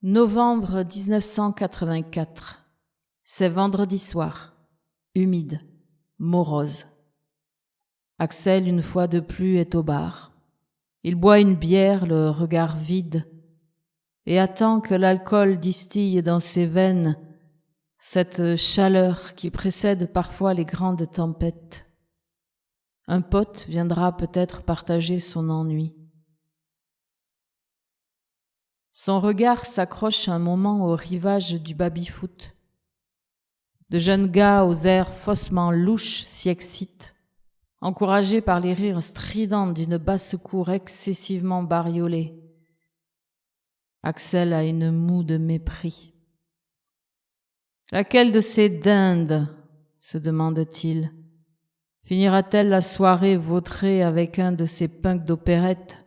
Novembre 1984. C'est vendredi soir. Humide, morose. Axel, une fois de plus, est au bar. Il boit une bière, le regard vide, et attend que l'alcool distille dans ses veines cette chaleur qui précède parfois les grandes tempêtes. Un pote viendra peut-être partager son ennui. Son regard s'accroche un moment au rivage du baby-foot. De jeunes gars aux airs faussement louches s'y excitent, encouragés par les rires stridents d'une basse-cour excessivement bariolée. Axel a une moue de mépris. Laquelle de ces dindes, se demande-t-il, finira-t-elle la soirée vautrée avec un de ces punks d'opérette,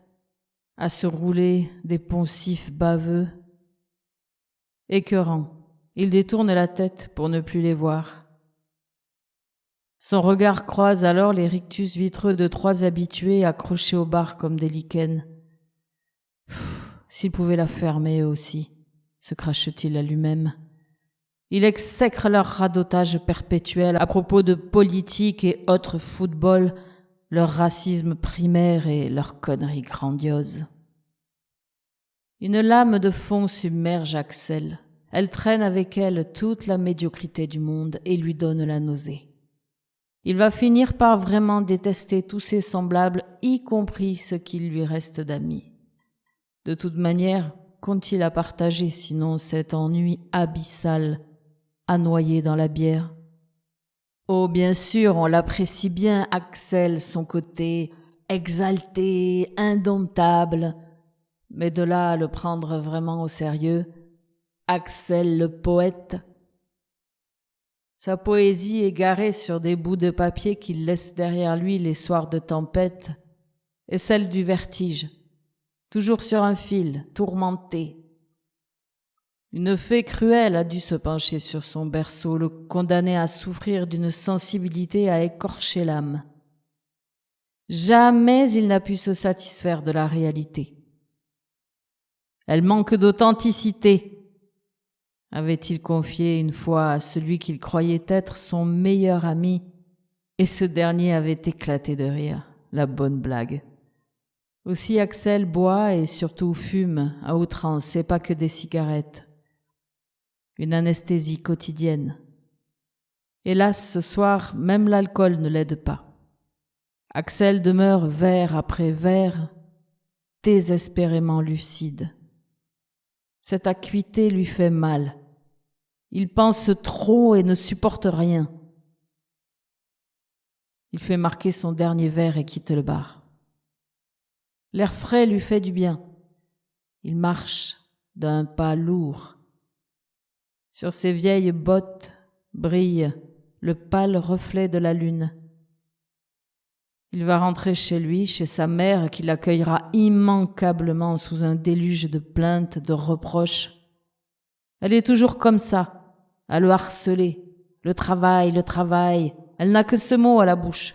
à se rouler des poncifs baveux? Écœurant, il détourne la tête pour ne plus les voir. Son regard croise alors les rictus vitreux de trois habitués accrochés au bar comme des lichens. S'il pouvait la fermer eux aussi, se crache-t-il à lui-même. Il exècre leur radotage perpétuel à propos de politique et autres football, leur racisme primaire et leurs conneries grandioses. Une lame de fond submerge Axel. Elle traîne avec elle toute la médiocrité du monde et lui donne la nausée. Il va finir par vraiment détester tous ses semblables, y compris ceux qui lui restent d'amis. De toute manière, qu'ont-ils à partager sinon cet ennui abyssal à noyer dans la bière? Oh, bien sûr, on l'apprécie bien, Axel, son côté exalté, indomptable, mais de là à le prendre vraiment au sérieux, Axel le poète. Sa poésie égarée sur des bouts de papier qu'il laisse derrière lui les soirs de tempête est celle du vertige, toujours sur un fil, tourmenté. Une fée cruelle a dû se pencher sur son berceau, le condamner à souffrir d'une sensibilité à écorcher l'âme. Jamais il n'a pu se satisfaire de la réalité. Elle manque d'authenticité, avait-il confié une fois à celui qu'il croyait être son meilleur ami, et ce dernier avait éclaté de rire, la bonne blague. Aussi Axel boit et surtout fume à outrance, et pas que des cigarettes. Une anesthésie quotidienne. Hélas, ce soir, même l'alcool ne l'aide pas. Axel demeure verre après verre, désespérément lucide. Cette acuité lui fait mal. Il pense trop et ne supporte rien. Il fait marquer son dernier verre et quitte le bar. L'air frais lui fait du bien. Il marche d'un pas lourd. Sur ses vieilles bottes brille le pâle reflet de la lune. Il va rentrer chez lui, chez sa mère, qui l'accueillera immanquablement sous un déluge de plaintes, de reproches. Elle est toujours comme ça, à le harceler. Le travail. Elle n'a que ce mot à la bouche.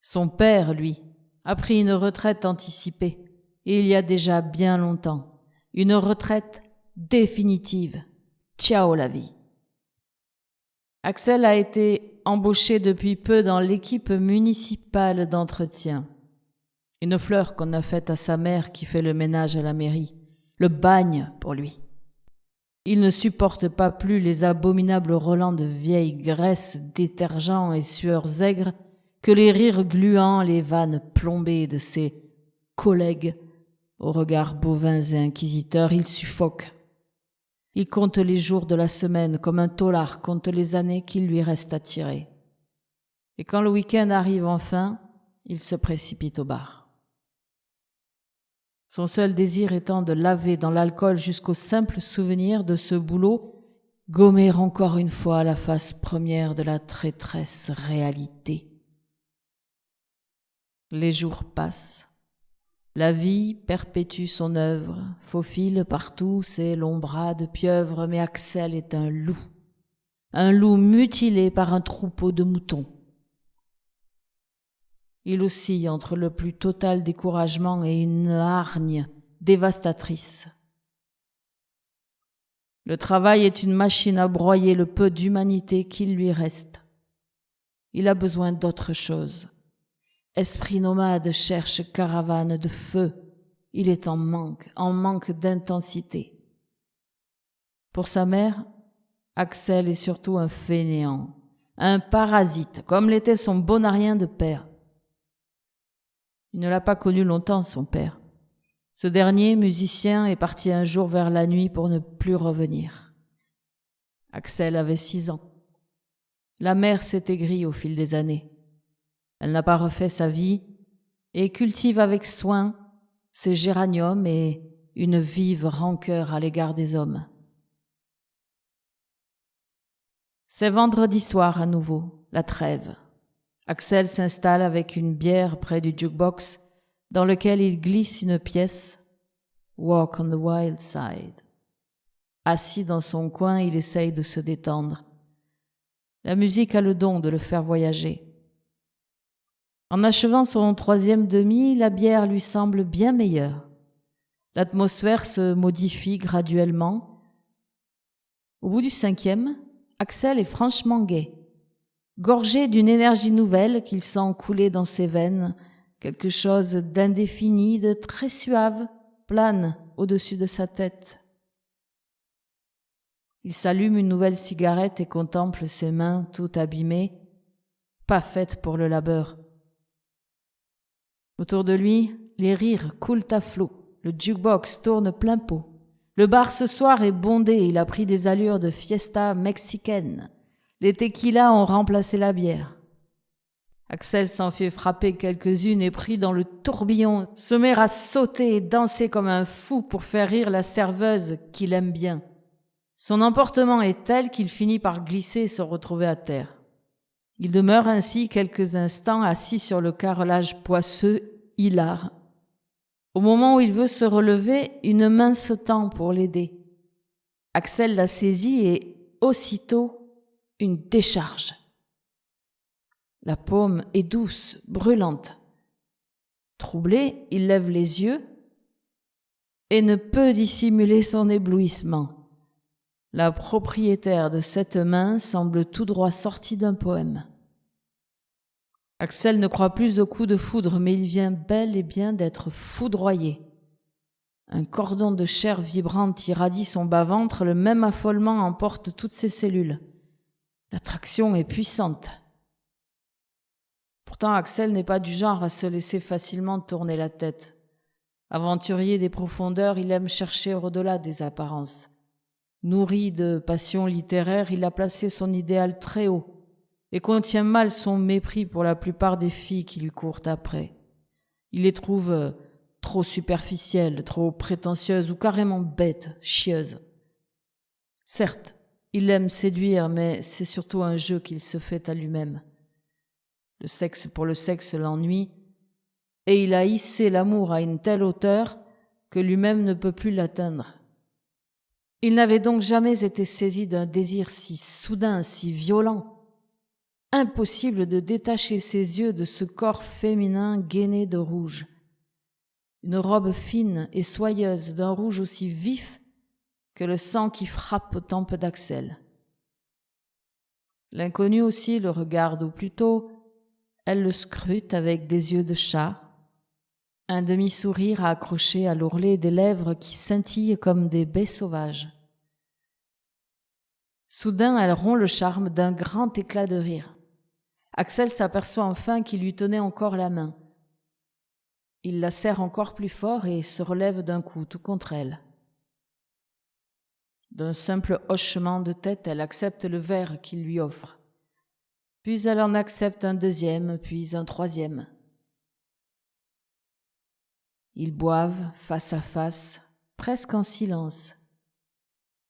Son père, lui, a pris une retraite anticipée, et il y a déjà bien longtemps. Une retraite définitive. Ciao la vie. Axel a été embauché depuis peu dans l'équipe municipale d'entretien. Une fleur qu'on a faite à sa mère qui fait le ménage à la mairie. Le bagne pour lui. Il ne supporte pas plus les abominables relents de vieille graisse, détergents et sueurs aigres que les rires gluants, les vannes plombées de ses collègues aux regards bovins et inquisiteurs. Il suffoque. Il compte les jours de la semaine comme un taulard compte les années qu'il lui reste à tirer. Et quand le week-end arrive enfin, il se précipite au bar. Son seul désir étant de laver dans l'alcool jusqu'au simple souvenir de ce boulot, gommer encore une fois la face première de la traîtresse réalité. Les jours passent. La vie perpétue son œuvre, faufile partout ses longs bras de pieuvre, mais Axel est un loup mutilé par un troupeau de moutons. Il oscille entre le plus total découragement et une hargne dévastatrice. Le travail est une machine à broyer le peu d'humanité qu'il lui reste. Il a besoin d'autre chose. Esprit nomade cherche caravane de feu. Il est en manque d'intensité. Pour sa mère, Axel est surtout un fainéant, un parasite, comme l'était son bonarien de père. Il ne l'a pas connu longtemps, son père. Ce dernier, musicien, est parti un jour vers la nuit pour ne plus revenir. Axel avait 6 ans. La mère s'est aigrie au fil des années. Elle n'a pas refait sa vie et cultive avec soin ses géraniums et une vive rancœur à l'égard des hommes. C'est vendredi soir à nouveau, la trêve. Axel s'installe avec une bière près du jukebox dans lequel il glisse une pièce « Walk on the Wild Side ». Assis dans son coin, il essaye de se détendre. La musique a le don de le faire voyager. En achevant son 3e demi, la bière lui semble bien meilleure. L'atmosphère se modifie graduellement. Au bout du 5e, Axel est franchement gai. Gorgé d'une énergie nouvelle qu'il sent couler dans ses veines, quelque chose d'indéfini, de très suave, plane au-dessus de sa tête. Il s'allume une nouvelle cigarette et contemple ses mains toutes abîmées, pas faites pour le labeur. Autour de lui, les rires coulent à flot, le jukebox tourne plein pot. Le bar ce soir est bondé, il a pris des allures de fiesta mexicaine. Les tequilas ont remplacé la bière. Axel s'en fait frapper quelques-unes et pris dans le tourbillon, se met à sauter et danser comme un fou pour faire rire la serveuse qu'il aime bien. Son emportement est tel qu'il finit par glisser et se retrouver à terre. Il demeure ainsi quelques instants assis sur le carrelage poisseux, hilar. Au moment où il veut se relever, une main se tend pour l'aider. Axel la saisit et, aussitôt, une décharge. La paume est douce, brûlante. Troublé, il lève les yeux et ne peut dissimuler son éblouissement. La propriétaire de cette main semble tout droit sortie d'un poème. Axel ne croit plus au coup de foudre, mais il vient bel et bien d'être foudroyé. Un cordon de chair vibrante irradie son bas-ventre, le même affolement emporte toutes ses cellules. L'attraction est puissante. Pourtant, Axel n'est pas du genre à se laisser facilement tourner la tête. Aventurier des profondeurs, il aime chercher au-delà des apparences. Nourri de passion littéraire, il a placé son idéal très haut et contient mal son mépris pour la plupart des filles qui lui courent après. Il les trouve trop superficielles, trop prétentieuses ou carrément bêtes, chieuses. Certes, il aime séduire, mais c'est surtout un jeu qu'il se fait à lui-même. Le sexe pour le sexe l'ennuie, et il a hissé l'amour à une telle hauteur que lui-même ne peut plus l'atteindre. Il n'avait donc jamais été saisi d'un désir si soudain, si violent. Impossible de détacher ses yeux de ce corps féminin gainé de rouge. Une robe fine et soyeuse d'un rouge aussi vif que le sang qui frappe aux tempes d'Axel. L'inconnu aussi le regarde, ou plutôt, elle le scrute avec des yeux de chat, un demi-sourire accroché à l'ourlet des lèvres qui scintillent comme des baies sauvages. Soudain, elle rompt le charme d'un grand éclat de rire. Axel s'aperçoit enfin qu'il lui tenait encore la main. Il la serre encore plus fort et se relève d'un coup, tout contre elle. D'un simple hochement de tête, elle accepte le verre qu'il lui offre. Puis elle en accepte un deuxième, puis un troisième. Ils boivent face à face, presque en silence.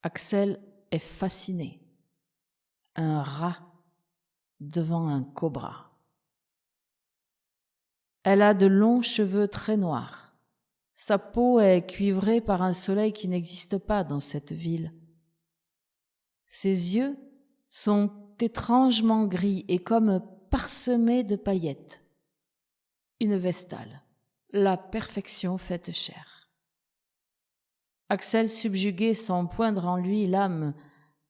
Axel est fasciné. Un rat devant un cobra. Elle a de longs cheveux très noirs. Sa peau est cuivrée par un soleil qui n'existe pas dans cette ville. Ses yeux sont étrangement gris et comme parsemés de paillettes. Une vestale, la perfection faite chair. Axel subjugué sans poindre en lui l'âme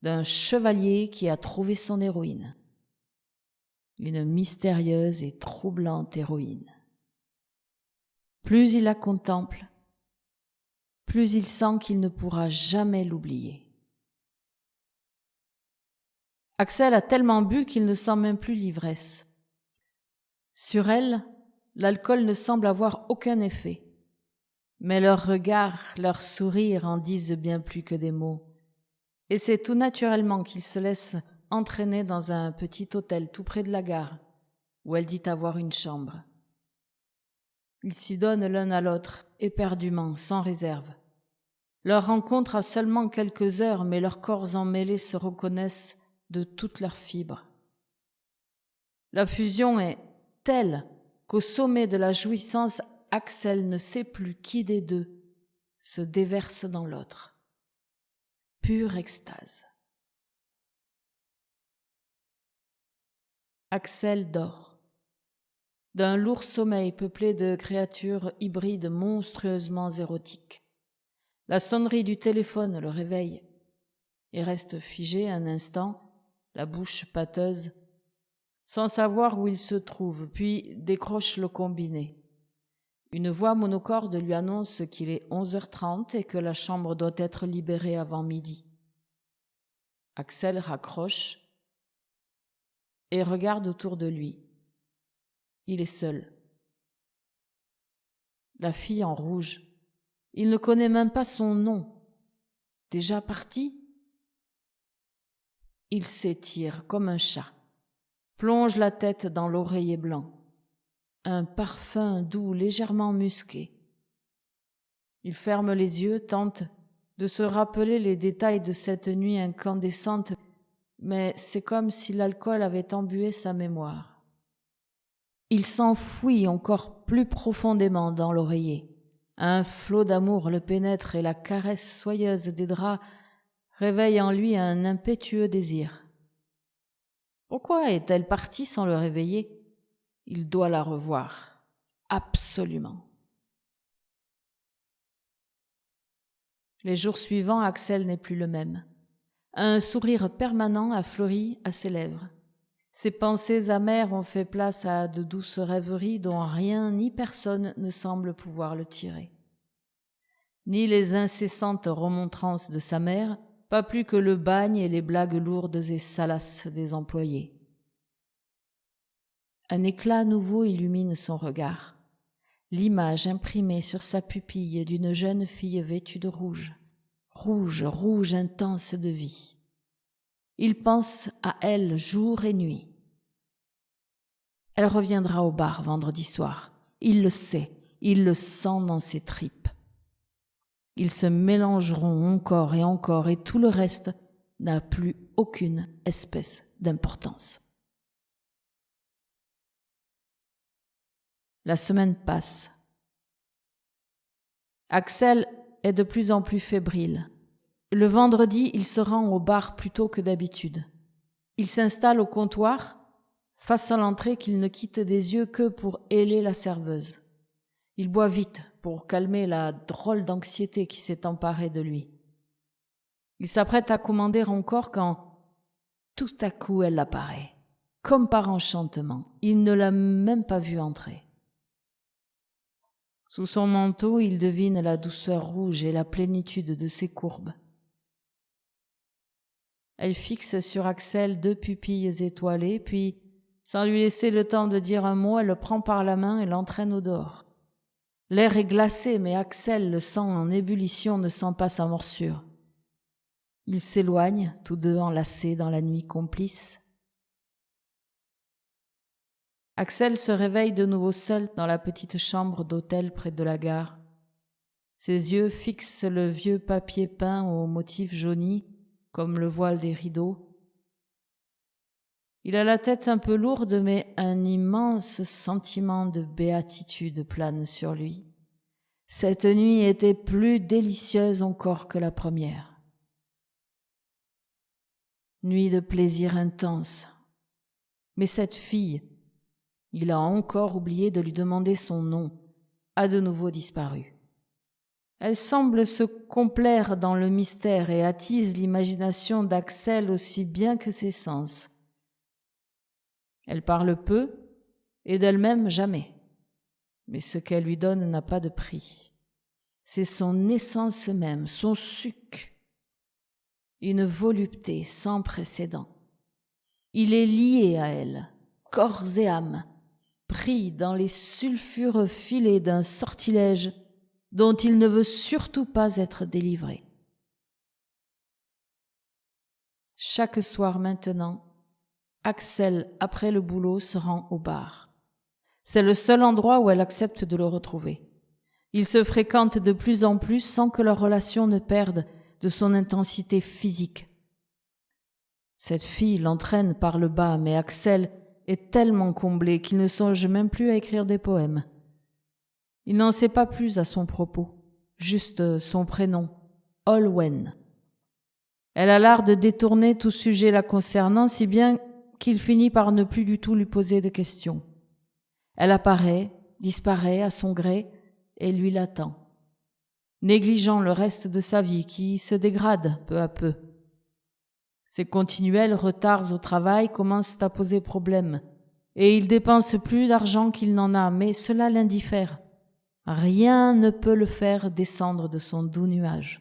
d'un chevalier qui a trouvé son héroïne. Une mystérieuse et troublante héroïne. Plus il la contemple, plus il sent qu'il ne pourra jamais l'oublier. Axel a tellement bu qu'il ne sent même plus l'ivresse. Sur elle, l'alcool ne semble avoir aucun effet. Mais leurs regards, leurs sourires en disent bien plus que des mots. Et c'est tout naturellement qu'il se laisse entraîner dans un petit hôtel tout près de la gare, où elle dit avoir une chambre. Ils s'y donnent l'un à l'autre, éperdument, sans réserve. Leur rencontre a seulement quelques heures, mais leurs corps emmêlés se reconnaissent de toutes leurs fibres. La fusion est telle qu'au sommet de la jouissance, Axel ne sait plus qui des deux se déverse dans l'autre. Pure extase. Axel dort. D'un lourd sommeil peuplé de créatures hybrides monstrueusement érotiques. La sonnerie du téléphone le réveille. Il reste figé un instant, la bouche pâteuse, sans savoir où il se trouve, puis décroche le combiné. Une voix monocorde lui annonce qu'il est 11h30 et que la chambre doit être libérée avant midi. Axel raccroche et regarde autour de lui. Il est seul. La fille en rouge. Il ne connaît même pas son nom. Déjà parti? Il s'étire comme un chat, plonge la tête dans l'oreiller blanc. Un parfum doux, légèrement musqué. Il ferme les yeux, tente de se rappeler les détails de cette nuit incandescente, mais c'est comme si l'alcool avait embué sa mémoire. Il s'enfouit encore plus profondément dans l'oreiller. Un flot d'amour le pénètre et la caresse soyeuse des draps réveille en lui un impétueux désir. Pourquoi est-elle partie sans le réveiller ? Il doit la revoir. Absolument. Les jours suivants, Axel n'est plus le même. Un sourire permanent a fleuri à ses lèvres. Ses pensées amères ont fait place à de douces rêveries dont rien ni personne ne semble pouvoir le tirer. Ni les incessantes remontrances de sa mère, pas plus que le bagne et les blagues lourdes et salaces des employés. Un éclat nouveau illumine son regard. L'image imprimée sur sa pupille d'une jeune fille vêtue de rouge. Rouge, rouge intense de vie. Il pense à elle jour et nuit. Elle reviendra au bar vendredi soir. Il le sait, il le sent dans ses tripes. Ils se mélangeront encore et tout le reste n'a plus aucune espèce d'importance. La semaine passe. Axel est de plus en plus fébrile. Le vendredi, il se rend au bar plus tôt que d'habitude. Il s'installe au comptoir, face à l'entrée qu'il ne quitte des yeux que pour héler la serveuse. Il boit vite pour calmer la drôle d'anxiété qui s'est emparée de lui. Il s'apprête à commander encore quand, tout à coup, elle apparaît, comme par enchantement. Il ne l'a même pas vue entrer. Sous son manteau, il devine la douceur rouge et la plénitude de ses courbes. Elle fixe sur Axel 2 pupilles étoilées, puis, sans lui laisser le temps de dire un mot, elle le prend par la main et l'entraîne au dehors. L'air est glacé, mais Axel, le sang en ébullition, ne sent pas sa morsure. Ils s'éloignent, tous deux enlacés dans la nuit complice. Axel se réveille de nouveau seul dans la petite chambre d'hôtel près de la gare. Ses yeux fixent le vieux papier peint au motif jauni, comme le voile des rideaux. Il a la tête un peu lourde, mais un immense sentiment de béatitude plane sur lui. Cette nuit était plus délicieuse encore que la première. Nuit de plaisir intense. Mais cette fille, il a encore oublié de lui demander son nom, a de nouveau disparu. Elle semble se complaire dans le mystère et attise l'imagination d'Axel aussi bien que ses sens. Elle parle peu et d'elle-même jamais, mais ce qu'elle lui donne n'a pas de prix. C'est son essence même, son suc, une volupté sans précédent. Il est lié à elle, corps et âme, pris dans les sulfureux filets d'un sortilège dont il ne veut surtout pas être délivré. Chaque soir maintenant, Aksel, après le boulot, se rend au bar. C'est le seul endroit où elle accepte de le retrouver. Ils se fréquentent de plus en plus sans que leur relation ne perde de son intensité physique. Cette fille l'entraîne par le bas, mais Aksel est tellement comblé qu'il ne songe même plus à écrire des poèmes. Il n'en sait pas plus à son propos, juste son prénom, Olwen. Elle a l'art de détourner tout sujet la concernant, si bien qu'il finit par ne plus du tout lui poser de questions. Elle apparaît, disparaît à son gré, et lui l'attend, négligeant le reste de sa vie qui se dégrade peu à peu. Ses continuels retards au travail commencent à poser problème, et il dépense plus d'argent qu'il n'en a, mais cela l'indiffère. Rien ne peut le faire descendre de son doux nuage.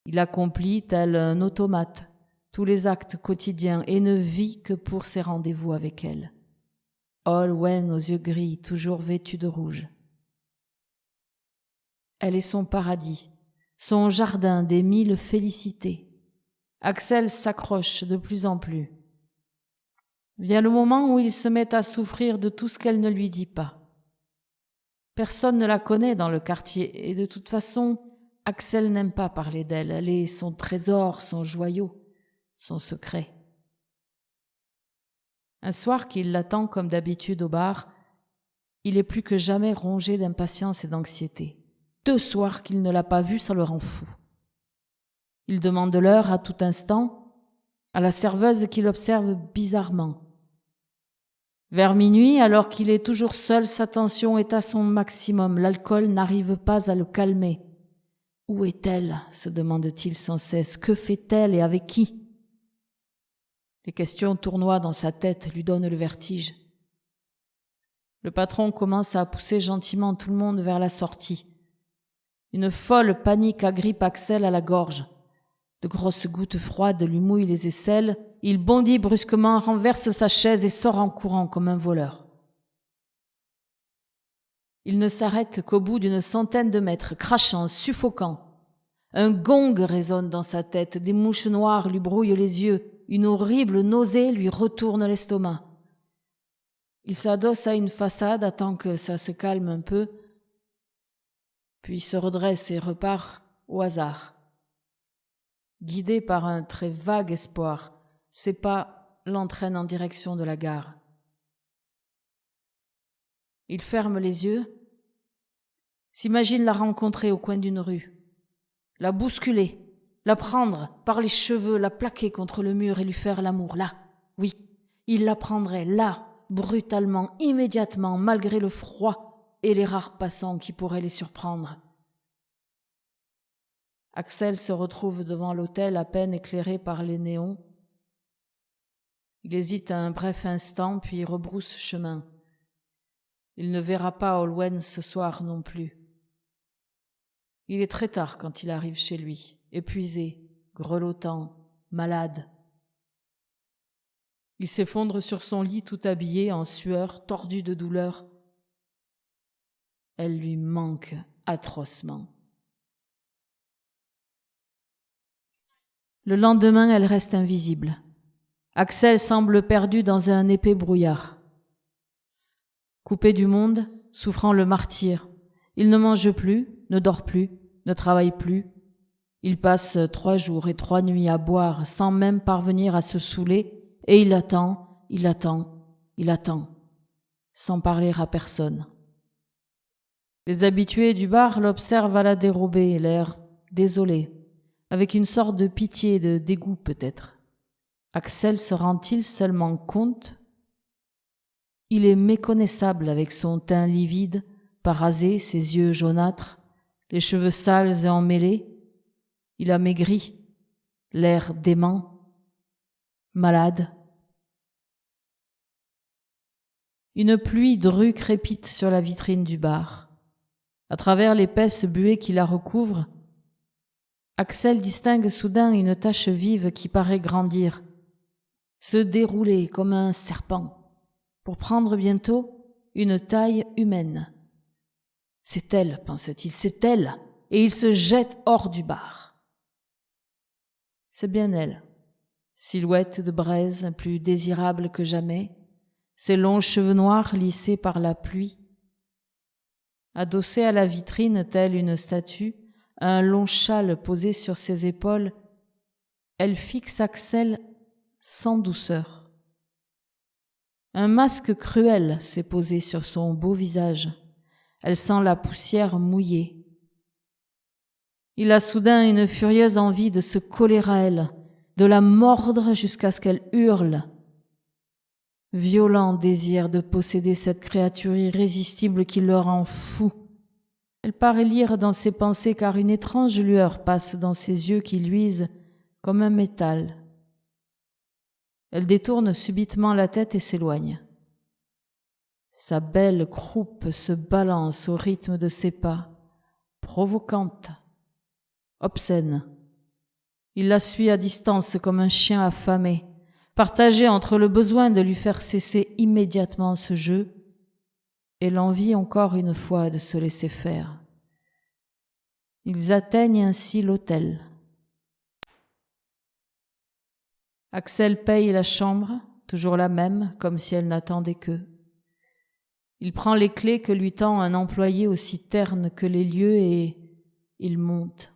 Il accomplit, tel un automate, tous les actes quotidiens et ne vit que pour ses rendez-vous avec elle. Olwen aux yeux gris, toujours vêtue de rouge. Elle est son paradis, son jardin des 1000 félicités. Aksel s'accroche de plus en plus. Vient le moment où il se met à souffrir de tout ce qu'elle ne lui dit pas. Personne ne la connaît dans le quartier et de toute façon, Aksel n'aime pas parler d'elle. Elle est son trésor, son joyau, son secret. Un soir qu'il l'attend comme d'habitude au bar, il est plus que jamais rongé d'impatience et d'anxiété. 2 soirs qu'il ne l'a pas vue, ça le rend fou. Il demande l'heure à tout instant, à la serveuse qui l'observe bizarrement. Vers minuit, alors qu'il est toujours seul, sa tension est à son maximum. L'alcool n'arrive pas à le calmer. Où est-elle ? Se demande-t-il sans cesse. Que fait-elle et avec qui ? Les questions tournoient dans sa tête, lui donnent le vertige. Le patron commence à pousser gentiment tout le monde vers la sortie. Une folle panique agrippe Aksel à la gorge. De grosses gouttes froides lui mouillent les aisselles. Il bondit brusquement, renverse sa chaise et sort en courant comme un voleur. Il ne s'arrête qu'au bout d'une centaine de mètres, crachant, suffocant. Un gong résonne dans sa tête, des mouches noires lui brouillent les yeux, une horrible nausée lui retourne l'estomac. Il s'adosse à une façade, attend que ça se calme un peu, puis se redresse et repart au hasard. Guidé par un très vague espoir, ses pas l'entraînent en direction de la gare. Il ferme les yeux, s'imagine la rencontrer au coin d'une rue, la bousculer, la prendre par les cheveux, la plaquer contre le mur et lui faire l'amour, là, oui, il la prendrait, là, brutalement, immédiatement, malgré le froid et les rares passants qui pourraient les surprendre. Aksel se retrouve devant l'hôtel à peine éclairé par les néons. Il hésite un bref instant, puis rebrousse chemin. Il ne verra pas Olwen ce soir non plus. Il est très tard quand il arrive chez lui, épuisé, grelottant, malade. Il s'effondre sur son lit tout habillé, en sueur, tordu de douleur. Elle lui manque atrocement. Le lendemain, elle reste invisible. Aksel semble perdu dans un épais brouillard. Coupé du monde, souffrant le martyre, il ne mange plus, ne dort plus, ne travaille plus. Il passe 3 jours et 3 nuits à boire sans même parvenir à se saouler, et il attend, sans parler à personne. Les habitués du bar l'observent à la dérobée, l'air désolé, avec une sorte de pitié, de dégoût peut-être. Aksel se rend-il seulement compte ? Il est méconnaissable avec son teint livide, parasé, ses yeux jaunâtres, les cheveux sales et emmêlés. Il a maigri, l'air dément, malade. Une pluie drue crépite sur la vitrine du bar. À travers l'épaisse buée qui la recouvre, Axel distingue soudain une tache vive qui paraît grandir, se dérouler comme un serpent, pour prendre bientôt une taille humaine. C'est elle, pense-t-il, c'est elle, et il se jette hors du bar. C'est bien elle, silhouette de braise plus désirable que jamais, ses longs cheveux noirs lissés par la pluie. Adossée à la vitrine telle une statue, un long châle posé sur ses épaules, elle fixe Axel sans douceur. Un masque cruel s'est posé sur son beau visage. Elle sent la poussière mouillée. Il a soudain une furieuse envie de se coller à elle, de la mordre jusqu'à ce qu'elle hurle. Violent désir de posséder cette créature irrésistible qui le rend fou. Elle paraît lire dans ses pensées car une étrange lueur passe dans ses yeux qui luisent comme un métal. Elle détourne subitement la tête et s'éloigne. Sa belle croupe se balance au rythme de ses pas, provocante, obscène. Il la suit à distance comme un chien affamé, partagé entre le besoin de lui faire cesser immédiatement ce jeu et l'envie encore une fois de se laisser faire. Ils atteignent ainsi l'hôtel. Axel paye la chambre, toujours la même, comme si elle n'attendait qu'eux. Il prend les clés que lui tend un employé aussi terne que les lieux et il monte.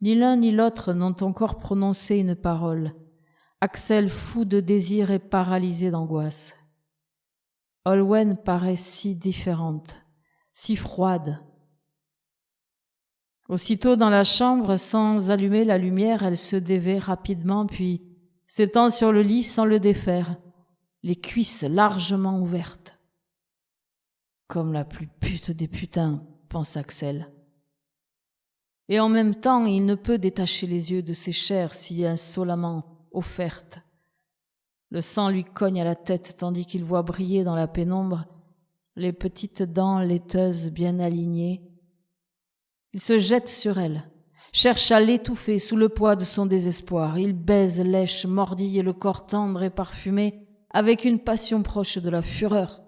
Ni l'un ni l'autre n'ont encore prononcé une parole. Axel, fou de désir et paralysé d'angoisse. Olwen paraît si différente, si froide. Aussitôt dans la chambre, sans allumer la lumière, elle se dévait rapidement, puis s'étend sur le lit sans le défaire, les cuisses largement ouvertes. Comme la plus pute des putains, pense Axel. Et en même temps, il ne peut détacher les yeux de ses chairs si insolemment offertes. Le sang lui cogne à la tête tandis qu'il voit briller dans la pénombre les petites dents laiteuses bien alignées. Il se jette sur elle, cherche à l'étouffer sous le poids de son désespoir. Il baise, lèche, mordille le corps tendre et parfumé avec une passion proche de la fureur.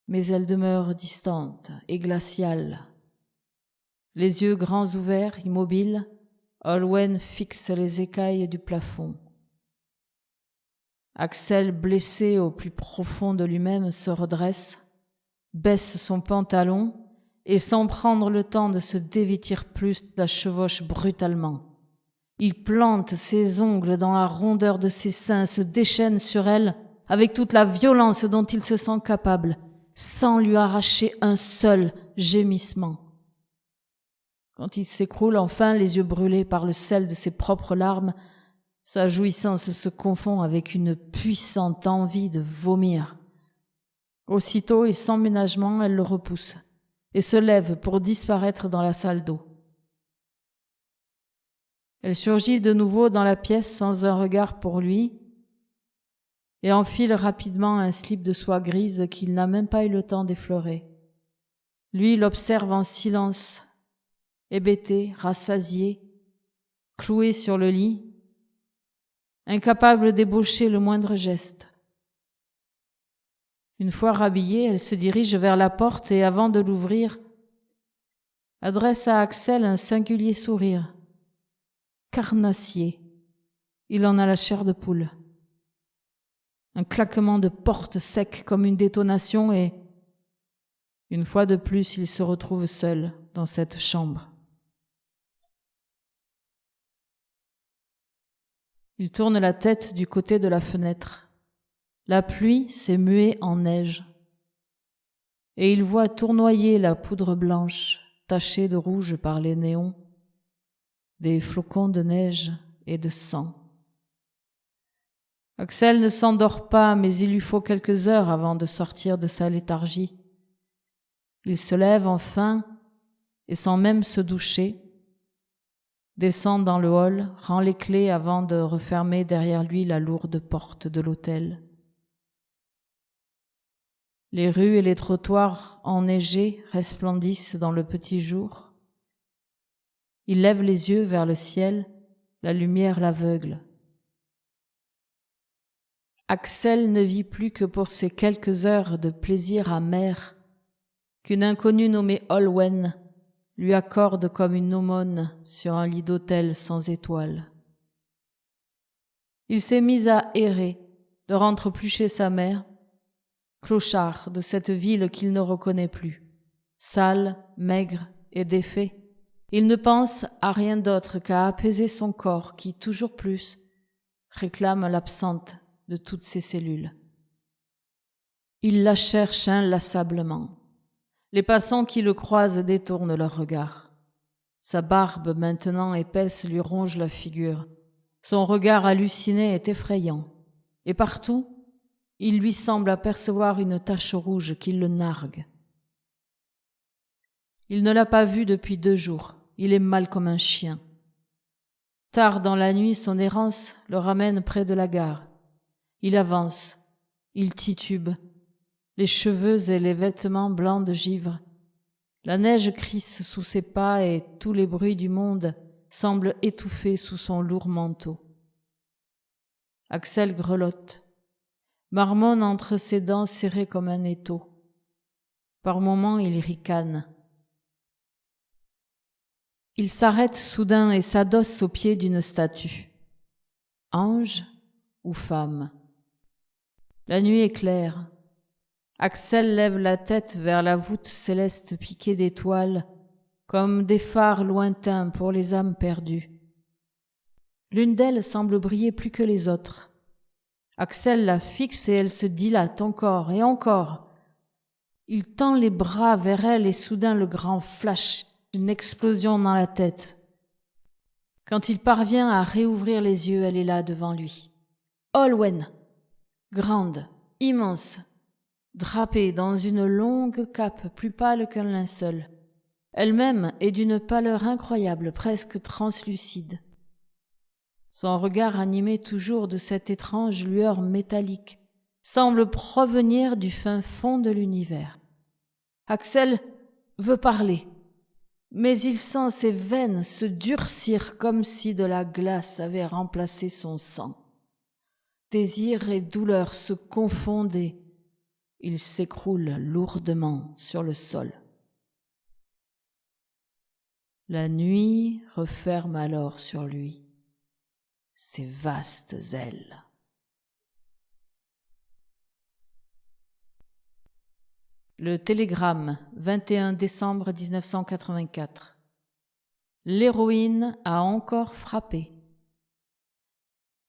Mais elle demeure distante et glaciale. Les yeux grands ouverts, immobiles, Olwen fixe les écailles du plafond. Axel, blessé au plus profond de lui-même, se redresse, baisse son pantalon et sans prendre le temps de se dévêtir plus, la chevauche brutalement. Il plante ses ongles dans la rondeur de ses seins, se déchaîne sur elle avec toute la violence dont il se sent capable, sans lui arracher un seul gémissement. Quand il s'écroule enfin, les yeux brûlés par le sel de ses propres larmes, sa jouissance se confond avec une puissante envie de vomir. Aussitôt et sans ménagement, elle le repousse et se lève pour disparaître dans la salle d'eau. Elle surgit de nouveau dans la pièce sans un regard pour lui et enfile rapidement un slip de soie grise qu'il n'a même pas eu le temps d'effleurer. Lui l'observe en silence, hébété, rassasié, cloué sur le lit, incapable d'ébaucher le moindre geste. Une fois rhabillée, elle se dirige vers la porte et, avant de l'ouvrir, adresse à Axel un singulier sourire, carnassier. Il en a la chair de poule. Un claquement de porte sec comme une détonation et, une fois de plus, il se retrouve seul dans cette chambre. Il tourne la tête du côté de la fenêtre. La pluie s'est muée en neige. Et il voit tournoyer la poudre blanche, tachée de rouge par les néons, des flocons de neige et de sang. Axel ne s'endort pas, mais il lui faut quelques heures avant de sortir de sa léthargie. Il se lève enfin et sans même se doucher, descend dans le hall, rend les clés avant de refermer derrière lui la lourde porte de l'hôtel. Les rues et les trottoirs enneigés resplendissent dans le petit jour. Il lève les yeux vers le ciel, la lumière l'aveugle. Axel ne vit plus que pour ces quelques heures de plaisir amer qu'une inconnue nommée Olwen lui accorde comme une aumône sur un lit d'hôtel sans étoiles. Il s'est mis à errer, ne rentre plus chez sa mère, clochard de cette ville qu'il ne reconnaît plus, sale, maigre et défait. Il ne pense à rien d'autre qu'à apaiser son corps qui, toujours plus, réclame l'absente de toutes ses cellules. Il la cherche inlassablement. Les passants qui le croisent détournent leur regard. Sa barbe, maintenant épaisse, lui ronge la figure. Son regard halluciné est effrayant. Et partout, il lui semble apercevoir une tache rouge qui le nargue. Il ne l'a pas vue depuis 2 jours. Il est mal comme un chien. Tard dans la nuit, son errance le ramène près de la gare. Il avance, il titube, les cheveux et les vêtements blancs de givre. La neige crisse sous ses pas et tous les bruits du monde semblent étouffés sous son lourd manteau. Axel grelotte, marmonne entre ses dents serrées comme un étau. Par moments, il ricane. Il s'arrête soudain et s'adosse au pied d'une statue. Ange ou femme? La nuit est claire. Axel lève la tête vers la voûte céleste piquée d'étoiles, comme des phares lointains pour les âmes perdues. L'une d'elles semble briller plus que les autres. Axel la fixe et elle se dilate encore et encore. Il tend les bras vers elle et soudain le grand flash, une explosion dans la tête. Quand il parvient à réouvrir les yeux, elle est là devant lui. Olwen, grande, immense, drapée dans une longue cape plus pâle qu'un linceul. Elle-même est d'une pâleur incroyable, presque translucide. Son regard animé toujours de cette étrange lueur métallique semble provenir du fin fond de l'univers. Axel veut parler, mais il sent ses veines se durcir comme si de la glace avait remplacé son sang. Désir et douleur se confondent et il s'écroule lourdement sur le sol. La nuit referme alors sur lui ses vastes ailes. Le télégramme, 21 décembre 1984. L'héroïne a encore frappé.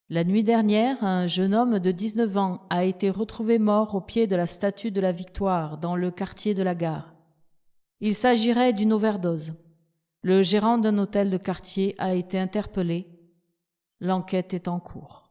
La nuit dernière, un jeune homme de 19 ans a été retrouvé mort au pied de la statue de la Victoire dans le quartier de la Gare. Il s'agirait d'une overdose. Le gérant d'un hôtel de quartier a été interpellé. L'enquête est en cours.